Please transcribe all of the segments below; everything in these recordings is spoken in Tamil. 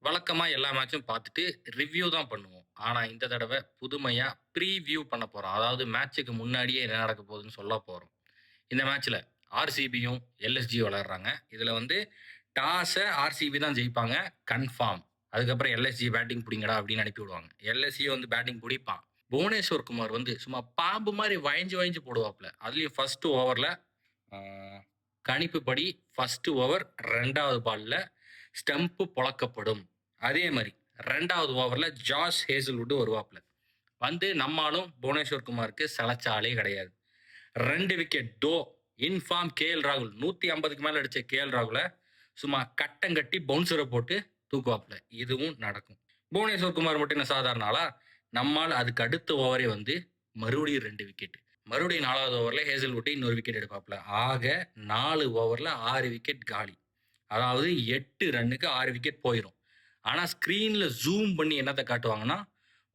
வழக்கமா எல்லா மேட்சும் பார்த்துட்டு ரிவ்யூ தான் பண்ணுவோம். ஆனா இந்த தடவ புதுமையா ப்ரீவியூ பண்ண போறோம். அதாவது மேட்சுக்கு முன்னாடியே என்ன நடக்க போகுதுன்னு சொல்ல போறோம். இந்த மேட்ச்ல ஆர்சிபியும், எல்எஸ்ஜியும் விளையாடுறாங்க. இதுல வந்து டாஸ ஆர்சிபி தான் ஜெயிப்பாங்க கன்ஃபார்ம். அதுக்கப்புறம் எல்எஸ்ஜி பேட்டிங் புடிங்கடா அப்படின்னு அனுப்பி விடுவாங்க. எல்எஸ்ஜி வந்து பேட்டிங் புடிப்பான். புவனேஸ்வர் குமார் வந்து சும்மா பாம்பு மாரி வயஞ்சு வயஞ்சு போடுவாப்ல. அதுலயும் ஃபர்ஸ்ட் ஓவர்ல ஆ கணிப்புப்படி ஃபர்ஸ்ட் ஓவர் 2வது பால்ல ஸ்டம்ப் பொளக்கப்படும். அதே மாரி 2வது ஓவர்ல ஜாஷ் ஹேசல்வுட் வருவாப்ல. வந்து நம்மாலும் புவனேஸ்வர் குமாருக்கு சளைச்ச கிடையாது. 2 விக்கெட் இன்ஃபார்ம் கேஎல் ராகுல் 150க்கு மேல அடிச்ச கேஎல் ராகுல சும்மா கட்டங்கட்டி பவுன்சரை போட்டு தூக்குவாப்ல. இதுவும் நடக்கும். புவனேஸ்வர் குமார் மட்டும் என்ன சாதாரண ஆளா? நம்மால் அதுக்கு அடுத்த ஓவரே வந்து மறுபடியும் 2 விக்கெட். மறுபடியும் 4வது ஓவர்ல ஹேசல்வுட் இன்னொரு விக்கெட் எடுப்பாப்ல. ஆக 4 ஓவர்ல 6 விக்கெட் காலி. அதாவது 8 ரன்னுக்கு 6 விக்கெட் போயிரும். ஆனா ஸ்கிரீன்ல ஜூம் பண்ணி என்னத்த காட்டுவாங்கன்னா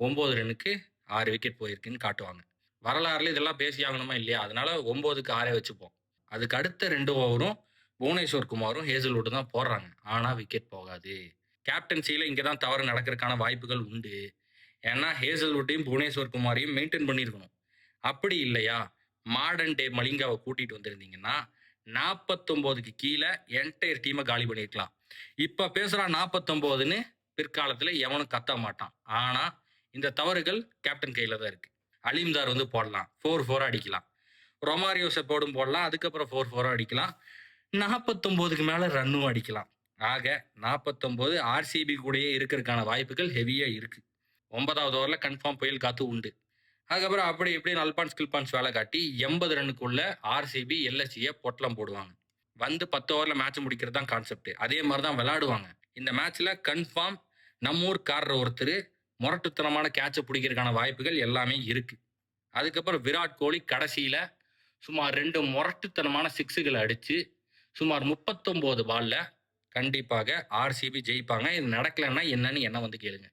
9 ரன்னுக்கு 6 விக்கெட் போயிருக்குன்னு காட்டுவாங்க. வரலாறுல இதெல்லாம் பேசி ஆகணுமா இல்லையா? அதனால 9க்கு 6 வச்சுப்போம். அதுக்கு அடுத்த 2 ஓவரும் புவனேஸ்வர் குமாரும் ஹேசல்வுட் தான் போடுறாங்க. ஆனா விக்கெட் போகாது. கேப்டன்சில இங்க தான் தவறு நடக்கிறதுக்கான வாய்ப்புகள் உண்டு. ஏன்னா ஹேசல்வுட்டையும் புவனேஸ்வர் குமாரையும் மெயின்டைன் பண்ணியிருக்கணும். அப்படி இல்லையா மாடர்ன் டே மலிங்காவை கூட்டிட்டு வந்திருந்தீங்கன்னா 49க்கு கீழே என்டையர் டீமை காலி பண்ணிருக்கலாம். இப்ப பேசுறான் 49ன்னு பிற்காலத்துல எவனும் கத்த மாட்டான். ஆனா இந்த தவறுகள் கேப்டன் கையில தான் இருக்கு. அலீம்தார் வந்து போடலாம் 4-4 அடிக்கலாம். ரொமாரியோஸை போடலாம். அதுக்கப்புறம் 4-4 அடிக்கலாம். 49க்கு மேல ரன்னும் அடிக்கலாம். ஆக 49 ஆர்சிபி கூடயே இருக்கிறதுக்கான வாய்ப்புகள் ஹெவியா இருக்கு. 9வது ஓவர்ல கன்ஃபார்ம் புயல் காத்து உண்டு. அதுக்கப்புறம் அப்படி இப்படி அல்பான்ஸ் கில்பான்ஸ் வேலை காட்டி 80 ரன்னுக்குள்ள ஆர்சிபி எல்எஸ்சியை பொட்டலம் போடுவாங்க. வந்து 10 ஓவர்ல மேட்ச் முடிக்கிறது தான் கான்செப்ட். அதே மாதிரி தான் விளையாடுவாங்க. இந்த மேட்ச்ல கன்ஃபார்ம் நம்ம ஊர்க்காரர் ஒருத்தர் முரட்டுத்தனமான கேட்சை பிடிக்கிறதுக்கான வாய்ப்புகள் எல்லாமே இருக்கு. அதுக்கப்புறம் விராட் கோலி கடைசியில சுமார் 2 முரட்டுத்தனமான சிக்ஸுகளை அடிச்சு சுமார் 39 பால்ல கண்டிப்பாக ஆர்சிபி ஜெயிப்பாங்க. இது நடக்கலைன்னா என்னன்னு என்ன வந்து கேளுங்க.